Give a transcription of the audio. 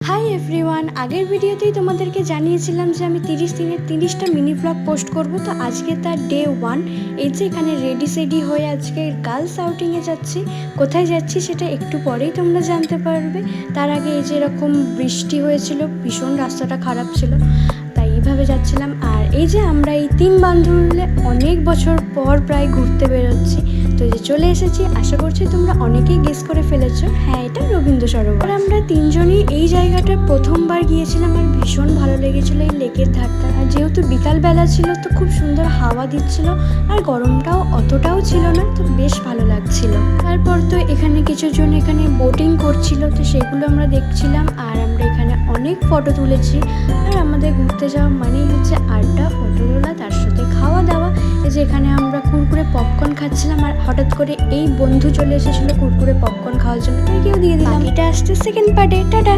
Hi everyone, আগের ভিডিওতেই তোমাদেরকে জানিয়েছিলাম যে আমি 30 দিনের 30টা মিনি ব্লগ পোস্ট করব। তো আজকে তার ডে 1। এই যে এখানে রেডি সেডি হয়ে আজকে গার্লস আউটিংয়ে যাচ্ছি। কোথায় যাচ্ছি সেটা একটু পরেই তোমরা জানতে পারবে। তার আগে এই যে এরকম বৃষ্টি হয়েছিল, ভীষণ রাস্তাটা খারাপ ছিল, তাই এইভাবে যাচ্ছিলাম। আর এই যে আমরা এই 3 বান্ধবী মিলে অনেক বছর পর প্রায় ঘুরতে বেরোচ্ছি। তো যে চলে এসেছি, আশা করছি তোমরা অনেকেই গেস করে ফেলেছো, হ্যাঁ এটা রবীন্দ্র সরোবর। আমরা তিনজনই এই জায়গাটা প্রথমবার গিয়েছিলাম আর ভীষণ ভালো লেগেছিলো এই লেকের ধারটা। আর যেহেতু বিকালবেলা ছিল তো খুব সুন্দর হাওয়া দিচ্ছিল আর গরমটাও অতটাও ছিল না, তো বেশ ভালো লাগছিল। তারপর তো এখানে কিছুজন এখানে বোটিং করছিল, তো সেগুলো আমরা দেখছিলাম। আর আমরা এখানে অনেক ফটো তুলেছি। আর আমাদের ঘুরতে যাওয়া মানেই হচ্ছে আড্ডা, ফটো তোলা, তার সাথে খাওয়া দাওয়া। এই যে এখানে আমরা কুরকুরে পপকর্ন খাচ্ছিলাম আর হঠাৎ করে এই বন্ধু চলে এসেছিলো কুরকুরে পপকর্ন খাওয়ার জন্য, তাই কেউ দিয়ে দিলাম। এটা আসছে সেকেন্ড পার্টে। টাটা।